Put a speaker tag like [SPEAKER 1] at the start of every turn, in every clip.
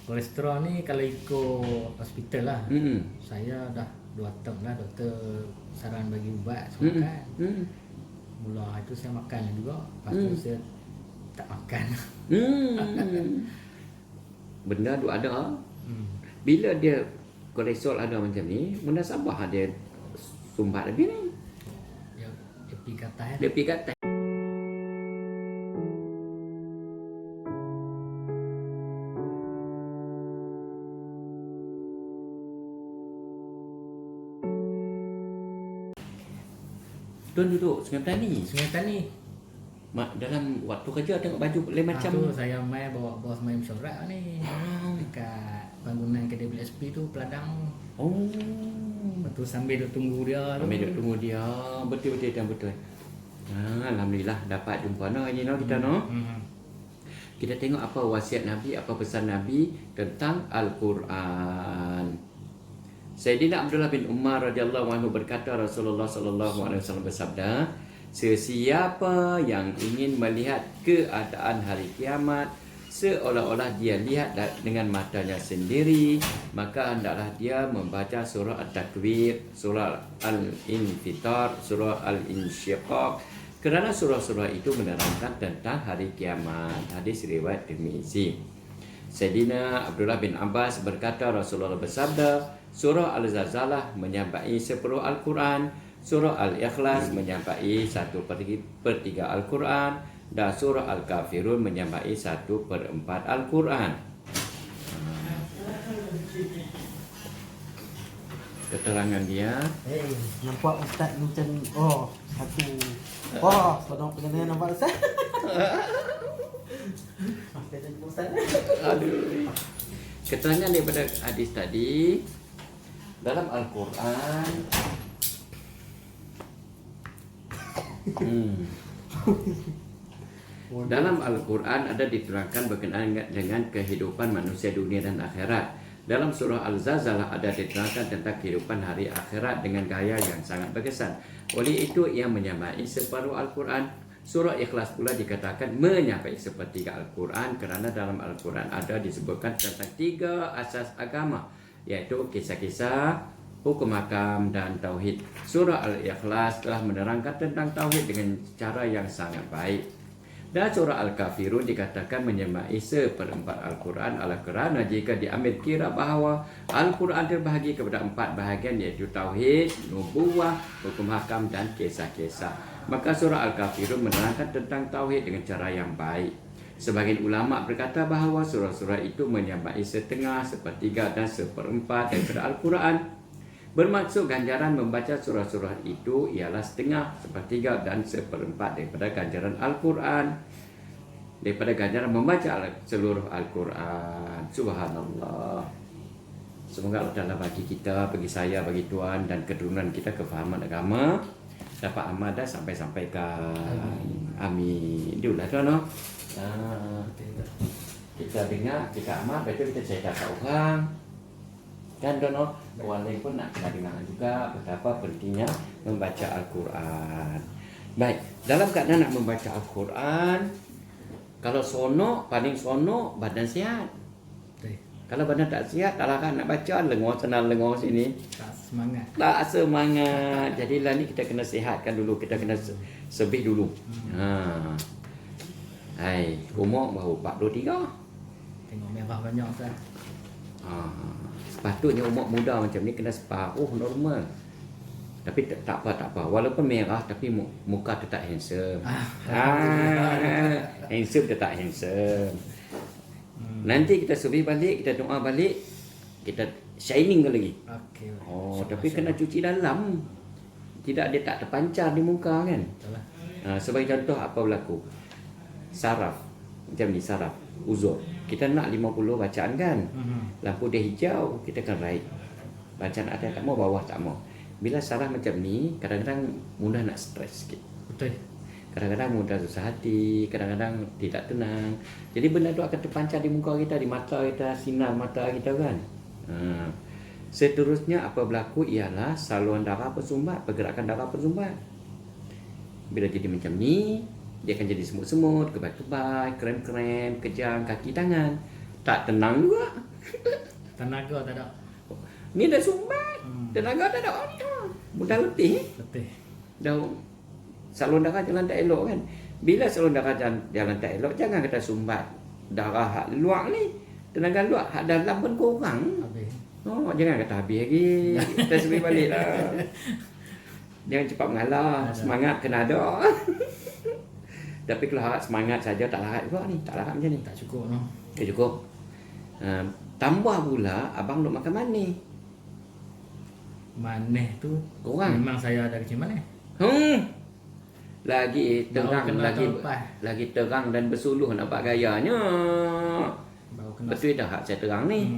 [SPEAKER 1] Kolesterol ni kalau ikut hospital lah. Saya dah 2 tahun lah doktor saran bagi ubat saya makan. Mula itu saya makan juga. Lepas tu saya tak makan.
[SPEAKER 2] Benda tu ada. Bila dia kolesterol ada macam ni, munasabah dia sumbat lagi ni.
[SPEAKER 1] Dia pergi ke atas.
[SPEAKER 2] Dia pergi kat atas. Tuan duduk Sungai Petani.
[SPEAKER 1] Sungai Petani.
[SPEAKER 2] Mak dalam waktu kerja tengok baju lain macam.
[SPEAKER 1] Tu saya main bawa bos main mesyuarat ni. Dekat bangunan kedai BSP tu Peladang. Lepas tu sambil duk tunggu dia tu.
[SPEAKER 2] Sambil duk tunggu dia. Betul dan betul. Alhamdulillah dapat jumpa hari ni kita Kita tengok apa wasiat Nabi, apa pesan Nabi tentang Al-Quran. Sayyidina Abdullah bin Umar radhiyallahu anhu berkata, Rasulullah sallallahu alaihi wasallam bersabda, sesiapa yang ingin melihat keadaan hari kiamat seolah-olah dia lihat dengan matanya sendiri, maka hendaklah dia membaca surah At-Takwir, surah Al-Infitar, surah Al-Insyiqaq, kerana surah-surah itu menerangkan tentang hari kiamat. Hadis riwayat Tirmizi. Sayyidina Abdullah bin Abbas berkata, Rasulullah bersabda, surah Al-Zalzalah menyampai sepenuh Al-Quran, surah Al-Ikhlas menyampai 1/3 Al-Quran, dan surah Al-Kafirun menyampai 1/4 Al-Quran. Keterangan dia.
[SPEAKER 3] Nampak Ustaz macam satu. Sedang pengen nampak Ustaz.
[SPEAKER 2] Aduh. Keterangan daripada hadis tadi dalam Al-Quran. Dalam Al-Quran ada diterangkan berkenaan dengan kehidupan manusia dunia dan akhirat. Dalam surah Al-Zalzalah ada diterangkan tentang kehidupan hari akhirat dengan gaya yang sangat berkesan. Oleh itu ia menyamai separuh Al-Quran. Surah Ikhlas pula dikatakan menyampai sepertiga Al-Quran kerana dalam Al-Quran ada disebutkan tentang 3 asas agama, iaitu kisah-kisah, hukum hakam dan tauhid. Surah Al-Ikhlas telah menerangkan tentang tauhid dengan cara yang sangat baik. Dan surah Al-Kafirun dikatakan menyamai 1/4 Al-Quran kerana jika diambil kira bahawa Al-Quran terbahagi kepada 4 bahagian, iaitu tauhid, nubuwah, hukum hakam dan kisah-kisah, maka surah Al-Kafirun menerangkan tentang tauhid dengan cara yang baik. Sebagian ulama berkata bahawa surah-surah itu menyamai 1/2, 1/3 dan 1/4 daripada Al-Quran. Bermaksud ganjaran membaca surah-surah itu ialah 1/2, 1/3 dan 1/4 daripada ganjaran Al-Quran, daripada ganjaran membaca seluruh Al-Quran. Subhanallah. Semoga Allah Ta'ala bagi kita, bagi saya, bagi Tuan dan keturunan kita kefahaman agama, dapat amal dan sampai-sampaikan. Amin. Itulah Tuan. Kita dengar, kita amal, betul kita cerita ke orang. Dan dono orang lain pun nak kena dengar juga betapa pentingnya membaca Al-Quran. Baik, dalam keadaan nak membaca Al-Quran, kalau sonok, paling sonok badan sihat. Kalau badan tak sihat, tak larat nak baca, lengor sana lengor sini.
[SPEAKER 1] Tak semangat.
[SPEAKER 2] Tak semangat. Jadilah ni kita kena sihatkan dulu, kita kena sebih dulu. Hai, umur baru 43.
[SPEAKER 1] Tengok merah banyak Ustaz.
[SPEAKER 2] Sepatutnya umat muda macam ni kena separuh normal. Tapi tak apa. Walaupun merah tapi muka tetap handsome. Handsome tetap handsome. Nanti kita subih balik, kita doa balik, kita shining lagi.
[SPEAKER 1] Okey.
[SPEAKER 2] Tapi kena cuci dalam. Tidak, dia tak terpancar di muka kan. Sebagai contoh apa berlaku? Saraf. Macam ni saraf, uzur. Kita nak 50 bacaan kan. Lampu dia hijau, kita akan raih. Bacaan atas tak mau, bawah tak mau. Bila saraf macam ni, kadang-kadang mudah nak stres sikit.
[SPEAKER 1] Betul.
[SPEAKER 2] Kadang-kadang mudah susah hati, kadang-kadang tidak tenang. Jadi benda tu akan terpancar di muka kita, di mata kita, sinar mata kita kan. Seterusnya apa berlaku ialah saluran darah bersumbat, pergerakan darah bersumbat. Bila jadi macam ni, dia akan jadi semut-semut, kebal-kebal, krem-krem, kejang, kaki tangan. Tak tenang juga.
[SPEAKER 1] Tenaga tak ada.
[SPEAKER 2] Ni dah sumbat. Tenaga tak ada. Mudah letih.
[SPEAKER 1] Letih.
[SPEAKER 2] Dah salur darah jalan tak elok kan. Bila salur darah jalan tak elok, jangan kata sumbat. Darah hak luar ni, tenaga luar hak dalam pun kurang.
[SPEAKER 1] Habis.
[SPEAKER 2] Oh, jangan kata habis lagi. Kita sebut balik lah. Jangan cepat mengalah. Semangat kena ada. Tapi kalau harap semangat saja tak larat juga ni. Tak larat macam ni.
[SPEAKER 1] Tak cukup no.
[SPEAKER 2] Tak cukup. Tambah pula abang duk makan manis.
[SPEAKER 1] Manis tu
[SPEAKER 2] Kurang.
[SPEAKER 1] memang saya ada kecil manis.
[SPEAKER 2] Lagi terang,
[SPEAKER 1] Baru kena
[SPEAKER 2] lagi
[SPEAKER 1] tahun lepas.
[SPEAKER 2] lagi terang dan bersuluh nampak gayanya.
[SPEAKER 1] Baru kena.
[SPEAKER 2] Betul dah hak saya terang ni.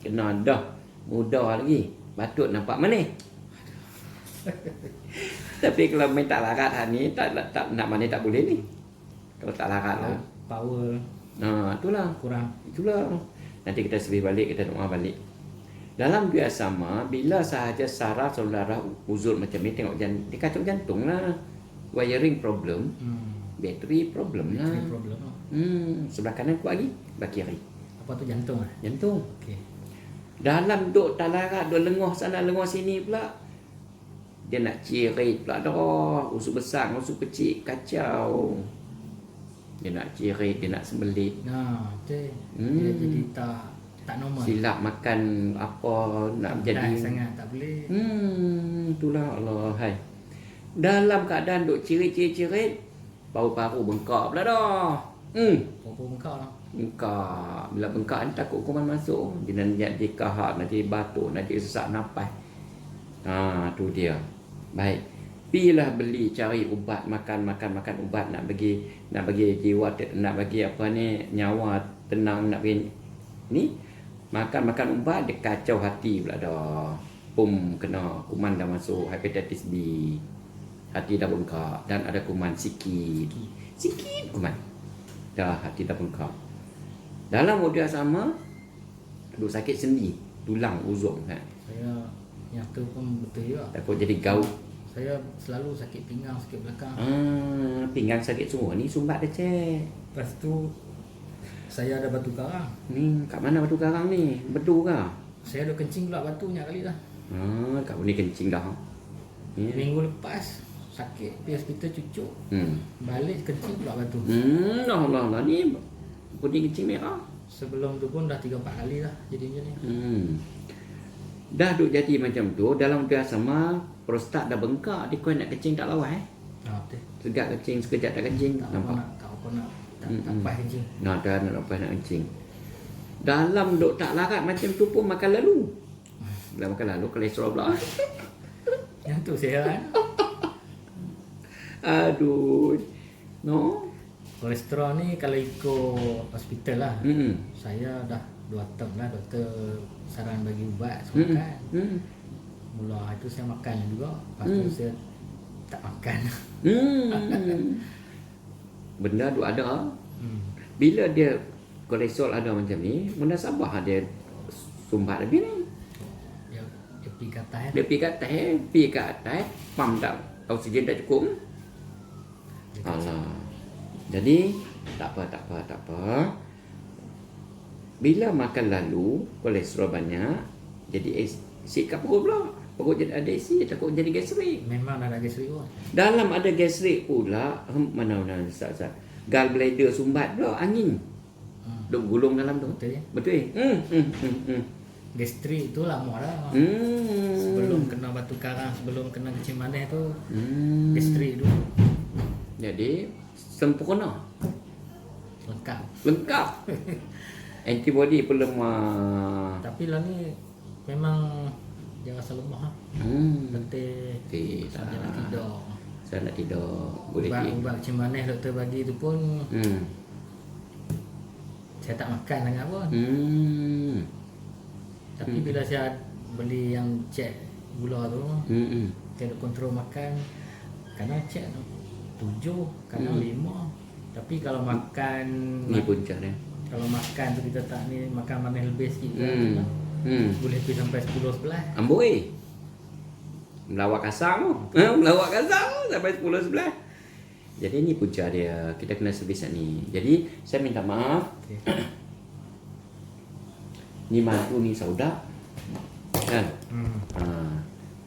[SPEAKER 2] Kena dah. Muda lagi. Patut nampak manis. Tapi kalau main tak larat hak ni, tak nak manis tak boleh ni. Kalau tak larat lah.
[SPEAKER 1] Power
[SPEAKER 2] Itulah.
[SPEAKER 1] kurang.
[SPEAKER 2] Itulah. Nanti kita sebih balik, kita doa balik. Dalam dua sama, bila sahaja saraf saudara uzur macam ni, tengok dia kacau jantung lah. Wiring problem, bateri problem lah.
[SPEAKER 1] Battery problem.
[SPEAKER 2] Sebelah kanan kuat lagi, sebelah kiri.
[SPEAKER 1] Apa tu jantung ah?
[SPEAKER 2] Jantung.
[SPEAKER 1] Okey.
[SPEAKER 2] Dalam duk tak larat, duk lengah sana, lengah sini pula. Dia nak cirit pula dah. Usus besar, usus kecil, kacau. Dia nak cirit, dia nak sembelit.
[SPEAKER 1] Nah, betul. Dia jadi tak normal.
[SPEAKER 2] Silap makan apa nak jadi
[SPEAKER 1] sangat tak boleh.
[SPEAKER 2] Itulah Allah hai. Dalam keadaan duk cirit-cirit, paru-paru bengkak pula dah.
[SPEAKER 1] Pokok bengkak lah.
[SPEAKER 2] Bengkak. Bila bengkak ni takut kuman masuk. Dia nanti jadi kahak, nanti batuk, nanti sesak nafas. Tu dia. Baik. Pilah beli cari ubat, makan ubat nak bagi jiwa, nak bagi apa ni, nyawa tenang, nak bagi ni. Makan ubat dia kacau hati pula dah. Kena kuman dah masuk, hepatitis B. Hati dah bengkak dan ada kuman sikit kuman. Dah hati dah bengkak. Dalam waktu yang sama duk sakit sendi, tulang uzur kan.
[SPEAKER 1] Saya yang tu pun betul juga.
[SPEAKER 2] Takut jadi gout.
[SPEAKER 1] Saya selalu sakit pinggang, sakit belakang.
[SPEAKER 2] Pinggang sakit semua ni sumbat dah cek.
[SPEAKER 1] Lepas tu saya ada batu karang.
[SPEAKER 2] Ni kat mana batu karang ni? Betul ke?
[SPEAKER 1] Saya ada kencing pula batunya kali lah.
[SPEAKER 2] Kat ni kencing dah. Ni.
[SPEAKER 1] Minggu lepas sakit pergi hospital cucuk. Balik kencing pula batu.
[SPEAKER 2] Allah ni putih kencing merah.
[SPEAKER 1] Sebelum tu pun dah 3-4 kali lah jadi macam ni.
[SPEAKER 2] Dah duk jadi macam tu, dalam dia sama prostat dah bengkak, dia kau nak kencing tak lawas
[SPEAKER 1] Betul.
[SPEAKER 2] Sekejap kencing, sekejap tak kencing.
[SPEAKER 1] Tak
[SPEAKER 2] Nampak?
[SPEAKER 1] apa nak tak pas kencing.
[SPEAKER 2] Nak lepas nak kencing. Dalam duk tak larat macam tu pun makan lalu. Bila makan lalu kolesterol pula.
[SPEAKER 1] Yang tu sihat.
[SPEAKER 2] Aduh. No.
[SPEAKER 1] Kolesterol ni kalau ikut hospital lah. Saya dah 2 tahun lah doktor saran bagi ubat semua kan. Mula itu saya makan juga. Lepas tu saya tak makan.
[SPEAKER 2] Benda tu ada. Bila dia kolesterol ada macam ni, munasabah dia sumbat lebih ni.
[SPEAKER 1] Dia pergi ke atas.
[SPEAKER 2] Dia pergi ke atas, pam tak, oksigen tak cukup. Alah. Jadi tak apa. Bila makan lalu kolesterol banyak, jadi asid kat perut pula. Perut jadi ada asid, takut jadi gastrik.
[SPEAKER 1] Memang dah ada gastrik pun.
[SPEAKER 2] Dalam ada gastrik pula, mana Ustaz. Gallbladder sumbat pula angin. Duk gulung dalam tu.
[SPEAKER 1] Betul ya?
[SPEAKER 2] Betul.
[SPEAKER 1] Gastrik tu lama dah. Sebelum kena batu karang, sebelum kena kencing manis tu, gastrik dulu.
[SPEAKER 2] Jadi sempurna.
[SPEAKER 1] Lengkap.
[SPEAKER 2] Antibody pun lemah.
[SPEAKER 1] Tapi lah ni memang dia rasa lemah lah. Betul.
[SPEAKER 2] Tak.
[SPEAKER 1] Saya nak tidur.
[SPEAKER 2] Saya nak tidur. Boleh
[SPEAKER 1] Ubat kencing manis doktor bagi tu pun saya tak makan sangat pun. Tapi bila saya beli yang cek gula tu, saya ada kontrol makan. Kadang cek 7, kadang 5. Tapi kalau makan
[SPEAKER 2] ni punca dia.
[SPEAKER 1] Kalau makan tu kita tak ni makan manis lebih sikit kan. Boleh pergi sampai 10-11.
[SPEAKER 2] Amboi. Melawak kasar tu. Melawak kasar tu sampai 10-11. Jadi ni punca dia. Kita kena servis ni. Jadi saya minta maaf. Ni madu ni sauda. Kan?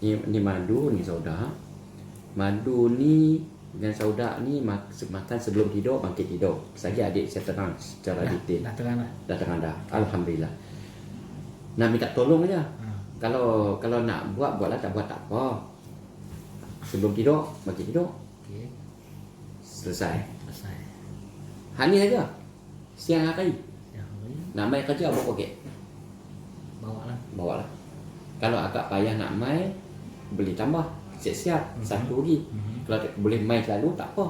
[SPEAKER 2] Ni madu ni sauda. Madu ni dengan sauda ni makan sebelum tidur, bangkit tidur. Lagi adik saya terang secara detail. Dah terang dah. Alhamdulillah. Nak minta tolong aja. Kalau nak buatlah, tak buat tak apa. Sebelum tidur, bangkit tidur.
[SPEAKER 1] Okey.
[SPEAKER 2] Selesai.
[SPEAKER 1] Selesai.
[SPEAKER 2] Ni aja. Siang hari.
[SPEAKER 1] Ya,
[SPEAKER 2] Nak main kerja apa okey? Bawa lah. Kalau agak payah nak main, beli tambah. Siap-siap. Satu lagi. Kalau boleh main selalu, tak apa.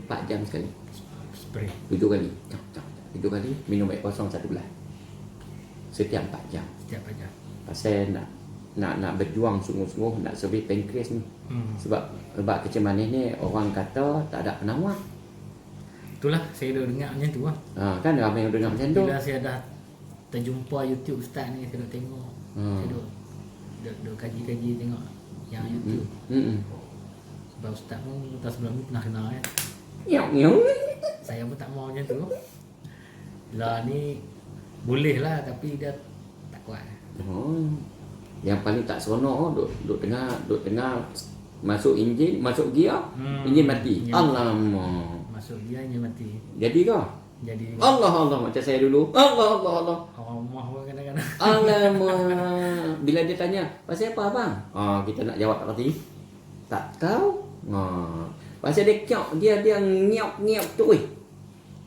[SPEAKER 2] 4 jam sekali.
[SPEAKER 1] Spray.
[SPEAKER 2] 7 kali. 7 kali. Minum air kosong 1 gelas. Setiap 4 jam.
[SPEAKER 1] Setiap aja.
[SPEAKER 2] Pasal nak berjuang sungguh-sungguh nak servis pankreas ni. Sebab kecil manis ni orang kata tak ada penawar.
[SPEAKER 1] Itulah saya dah dengar macam tu lah.
[SPEAKER 2] Kan ramai yang dengar macam tu.
[SPEAKER 1] Bila saya dah terjumpa YouTube Ustaz ni, saya dah tengok. Saya dah kaji-kaji tengok yang YouTube. Sebab Ustaz pun tak sebelum ni pernah kenal kan.
[SPEAKER 2] Nyok.
[SPEAKER 1] Saya pun tak mau macam tu. Lah ni boleh lah tapi dia tak kuat.
[SPEAKER 2] Yang paling tak seronok duk tengah masuk enjin, masuk gear, enjin mati. Alamak.
[SPEAKER 1] Masuk dia hanya mati.
[SPEAKER 2] Jadi ke?
[SPEAKER 1] Jadi
[SPEAKER 2] Allah macam saya dulu. Allah.
[SPEAKER 1] orang rumah pun kadang-kadang.
[SPEAKER 2] Alamak. Bila dia tanya, pasal apa abang? Kita nak jawab tak kerti. Tak tahu. Pasal dia kiok, dia ngiok tu.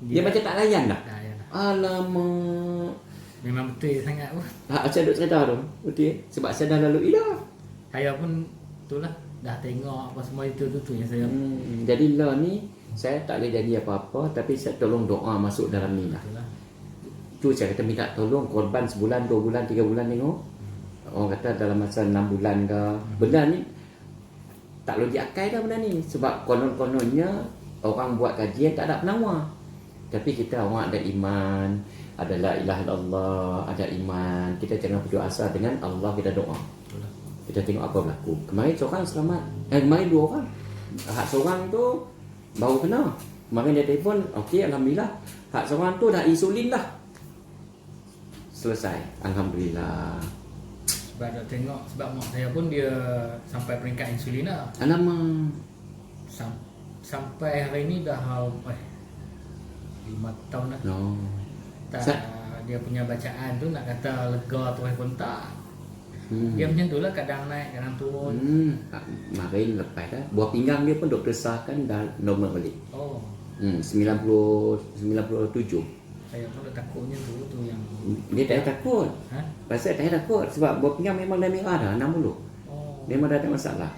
[SPEAKER 2] Dia macam tak layan dah.
[SPEAKER 1] Dah ya dah.
[SPEAKER 2] Alamak.
[SPEAKER 1] Memang betul sangat pun.
[SPEAKER 2] Saya duduk cerita tu. Betul. Sebab saya dah lalui dah.
[SPEAKER 1] Saya pun itulah dah tengok apa semua itu tu yang saya.
[SPEAKER 2] Jadi lah ni saya tak boleh jadi apa-apa, tapi saya tolong doa masuk dalam ni lah.
[SPEAKER 1] Itulah.
[SPEAKER 2] Tu saya kata minta tolong korban sebulan, 2 bulan, 3 bulan tengok. Orang kata dalam masa 6 bulan ke. Benda ni tak logik akal dah benda ni. Sebab konon-kononnya orang buat kajian tak ada penawar. Tapi kita orang ada iman, ada la ilaha illallah, ada iman. Kita jangan putus asa dengan Allah, kita doa.
[SPEAKER 1] Itulah.
[SPEAKER 2] Kita tengok apa berlaku. Kemarin seorang selamat. Kemarin 2 orang. Hak seorang tu baru kena. Kemarin dia telefon, okey alhamdulillah. Hak seorang tu dah insulin dah. Selesai. Alhamdulillah.
[SPEAKER 1] Sebab dah tengok, sebab mak saya pun dia sampai peringkat insulin dah.
[SPEAKER 2] Alamak.
[SPEAKER 1] Sampai hari ni dah 5 tahun dah.
[SPEAKER 2] No.
[SPEAKER 1] Dia punya bacaan tu nak kata lega tu pun tak. Dia macam tu lah, kadang naik, kadang turun.
[SPEAKER 2] Kemarin lepas dah. Buah pinggang dia pun doktor sahkan dah normal balik. 97.
[SPEAKER 1] Saya pun dah takutnya tu yang.
[SPEAKER 2] Dia tak payah takut. Pasal tak payah takut. Sebab buah pinggang memang dah merah dah, 60. Memang dah ada masalah.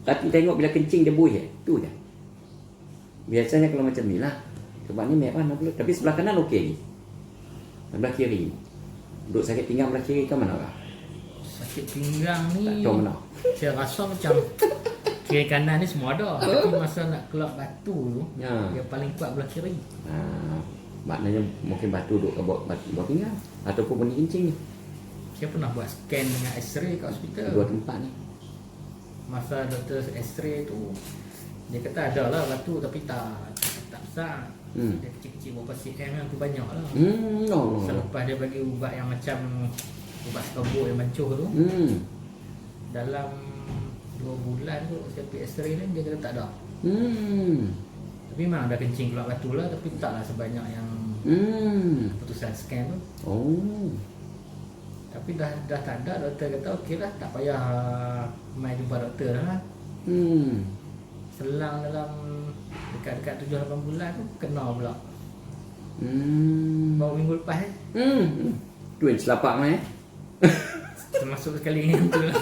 [SPEAKER 2] Tapi tengok bila kencing dia buih. Tu je. Biasanya kalau macam ni lah. Sebab ni merah 60. Tapi sebelah kanan okey ni. Sebelah kiri. Duduk sakit pinggang sebelah kiri ke mana lah?
[SPEAKER 1] Sakit pinggang ni
[SPEAKER 2] Tak tahu mana.
[SPEAKER 1] saya rasa macam kiri kanan ni semua ada. Tapi masa nak keluar batu tu, dia paling kuat belah kiri.
[SPEAKER 2] Maknanya mungkin batu duduk ke bawah pinggang. Ataupun bunyi kencing ni.
[SPEAKER 1] Saya pernah buat scan dengan x-ray kat hospital.
[SPEAKER 2] 2 tempat ni.
[SPEAKER 1] Masa doktor x-ray tu, dia kata ada lah batu tapi tak besar. Dia kecil-kecil berapa cm yang tu banyak lah. Selepas dia bagi ubat yang macam ubat skabut yang mancuh tu, dalam 2 bulan tu saya pergi x-ray ni dia kata tak ada. Tapi memang ada kencing keluar batu lah, tapi taklah sebanyak yang keputusan scan tu. Tapi dah tak ada, doktor kata okey lah, tak payah mai jumpa doktor dah lah. Selang dalam dekat 7-8 bulan tu kena pula. Baru minggu lepas
[SPEAKER 2] Tu yang selapak mai.
[SPEAKER 1] termasuk sekali yang tu lah.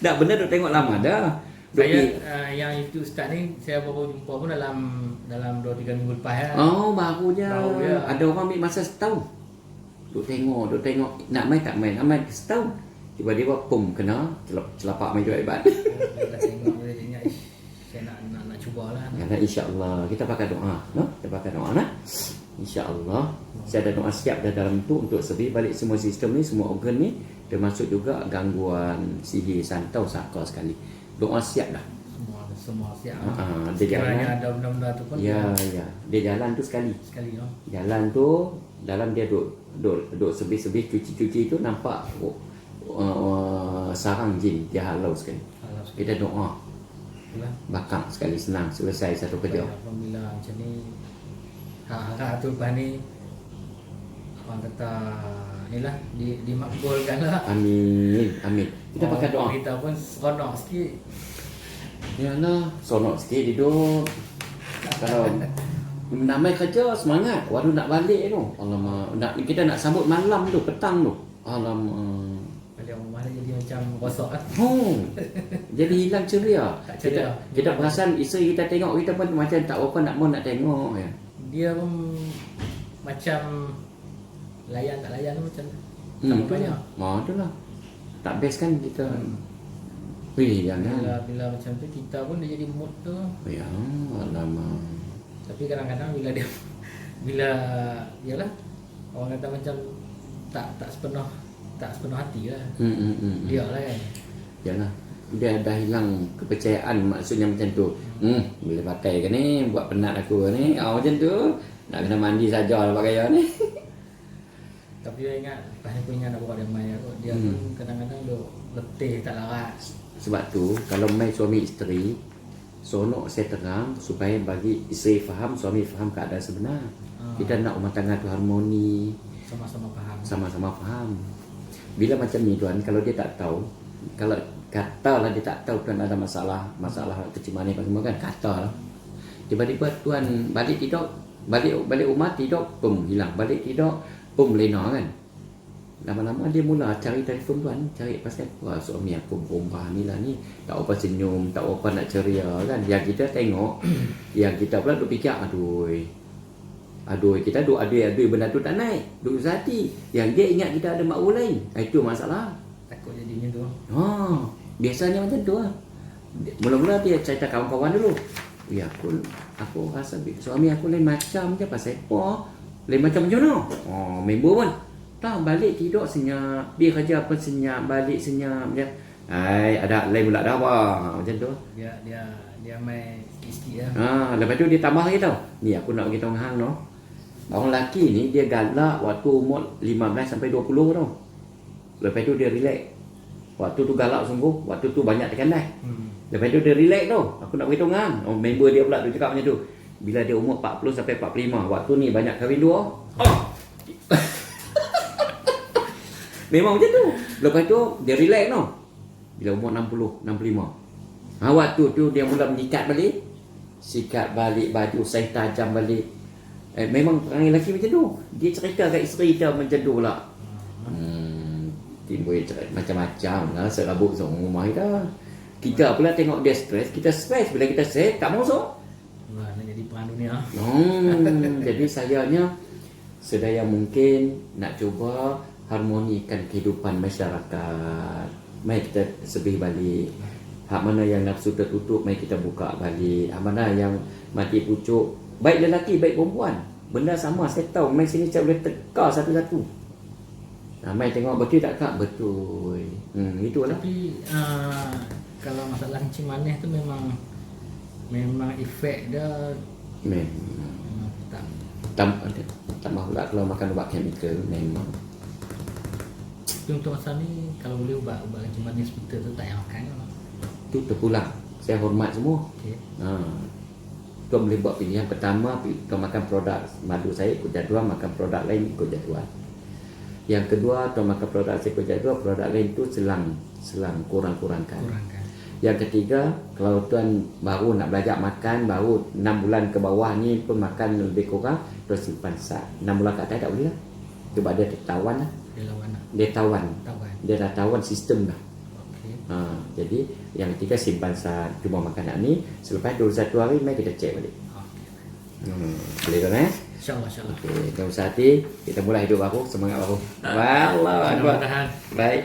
[SPEAKER 2] Dah benda duk tengok lama dah.
[SPEAKER 1] Saya yang itu Ustaz ni saya baru jumpa pun dalam 2-3 minggu lepas lah.
[SPEAKER 2] Baru je. Ada orang ambil masa setahun. Duk tengok nak main tak main, aman setahun. Tiba-tiba pum kena celapak main jual ibadat.
[SPEAKER 1] Dah tengok dia ingat saya nak cubalah.
[SPEAKER 2] Karena insya-Allah kita pakai doa, no? Kita pakai doa nah. Insya-Allah saya ada doa siap dah dalam tu untuk servis balik semua sistem ni, semua organ ni, termasuk juga gangguan sihir santau saka sekali. Doa siap dah.
[SPEAKER 1] Semua dah semua siap.
[SPEAKER 2] Dia jalan.
[SPEAKER 1] Sekiranya ada benda-benda tu pun
[SPEAKER 2] Ya. Dia jalan tu sekali. Jalan tu dalam dia duk sebih-sebih cuci-cuci tu nampak sarang jin dia halau sekali. Kita doa. Bakar sekali senang selesai satu kerja.
[SPEAKER 1] Apabila macam ni hak tu lepas ni orang kata inilah dimakbulkan lah.
[SPEAKER 2] Amin. Kita pakai doa.
[SPEAKER 1] Kita pun seronok sikit.
[SPEAKER 2] Yalah, seronok sikit hidup. Kalau namai kerja semangat, baru nak balik tu. Alamak, kita nak sambut malam tu, petang tu. Alamak.
[SPEAKER 1] Balik rumah dia jadi macam rosak lah.
[SPEAKER 2] Jadi hilang ceria.
[SPEAKER 1] Tak ceria.
[SPEAKER 2] Kita perasan isteri kita tengok kita pun macam tak apa nak tengok ya.
[SPEAKER 1] Dia pun macam layan tak layan tu macam
[SPEAKER 2] Itu lah. Tu lah. Tak best kan kita. Wih, jangan.
[SPEAKER 1] Bila macam tu kita pun dia jadi mood tu.
[SPEAKER 2] Ya, alamak.
[SPEAKER 1] Tapi kadang-kadang bila yalah orang kata macam tak sepenuh hati lah. Dia lah kan.
[SPEAKER 2] Yalah. Dia dah hilang kepercayaan, maksudnya macam tu. Bila pakai ke ni, buat penat aku ni. Macam tu. Nak kena mandi saja lah pakai ni.
[SPEAKER 1] Tapi dia ingat, lepas ni aku ingat nak bawa dia main aku. Dia pun kadang-kadang duk letih tak larat.
[SPEAKER 2] Sebab tu, kalau main suami isteri, seronok saya terang supaya bagi isteri faham, suami faham keadaan sebenar. Kita nak rumah tangga tu harmoni. Sama-sama faham. Bila macam ni tuan, kalau dia tak tahu, kalau katalah dia tak tahu tuan ada masalah kecil manis apa semua kan, katalah. Tiba-tiba tuan balik tidur, balik rumah tidur, pum hilang. Balik tidur, pum lena kan. Lama-lama dia mula cari telefon tuan, cari pasal wah suami aku berubah ni lah ni, tak apa senyum, tak apa nak ceria kan. Yang kita tengok, yang kita pula duk fikir aduh kita duk adui benda tu tak naik, duk zati. Yang dia ingat kita ada makhluk lain. Itu masalah.
[SPEAKER 1] Takut jadinya tu.
[SPEAKER 2] Biasanya macam tu lah. Mula-mula dia cerita kawan-kawan dulu. Ya aku rasa suami aku lain macam je pasal apa? Lain macam mana? Member pun. Tak balik tidur senyap. Dia kerja pun senyap, balik senyap je. Ada lain pula dah apa? Macam tu.
[SPEAKER 1] Dia main sikit-sikit lah.
[SPEAKER 2] Lepas tu dia tambah lagi tau. Ni aku nak beritahu hang no. Orang lelaki ni dia galak waktu umur 15 sampai 20 tau. Lepas tu dia relax. Waktu tu galak sungguh, waktu tu banyak tekanan. Lepas tu dia relax tau. Aku nak beritahu hang. Member dia pula dia cakap macam tu. Bila dia umur 40 sampai 45, waktu ni banyak kahwin dua. Memang macam tu. Lepas tu dia relax tau. Bila umur 60, 65. Waktu tu dia mula menyikat balik. Sikat balik baju, saya tajam balik. Memang orang lelaki macam tu. Dia cerita kat isteri dia macam tu pula. Timbul macam-macam lah. Serabut semua rumah kita. Kita pula tengok dia stres. Kita stres. Bila kita stres, tak masuk.
[SPEAKER 1] Nak jadi perang dunia.
[SPEAKER 2] Jadi sayangnya sedaya mungkin nak cuba harmonikan kehidupan masyarakat. Mari kita sebih balik. Hak mana yang nafsu tertutup, mari kita buka balik. Hak mana yang mati pucuk, baik lelaki, baik perempuan. Benda sama, saya tahu. Mari sini saya boleh teka satu-satu. Mari tengok betul tak kak? Betul. Itulah.
[SPEAKER 1] Tapi kalau masalah kencing manis tu memang efek dia
[SPEAKER 2] tak mahu lah kalau makan ubat chemical memang.
[SPEAKER 1] Tapi untuk masa ni kalau boleh ubat kencing manis hospital tu tak payah makan lah.
[SPEAKER 2] Itu terpulang. Saya hormat semua.
[SPEAKER 1] Okay.
[SPEAKER 2] Tuan boleh buat pilihan pertama, tuan makan produk madu saya ikut jadual, makan produk lain ikut jadual. Yang kedua, tuan makan produk saya ikut jadual, produk lain tu selang kurang-kurangkan. Yang ketiga, kalau tuan baru nak belajar makan, baru 6 bulan ke bawah ni pun makan lebih kurang, tuan simpan sat. 6 bulan ke atas tak boleh lah. Sebab dia tawan lah. Dia tawan. Dia dah tawan sistem dah. Jadi yang ketiga simpan sat, cuma makan nak ni. Selepas 21 hari mari kita cek balik. Boleh kan
[SPEAKER 1] InsyaAllah.
[SPEAKER 2] Okay, kita usaha hati, kita mulai hidup baru, semangat baru. Wallah. Baik.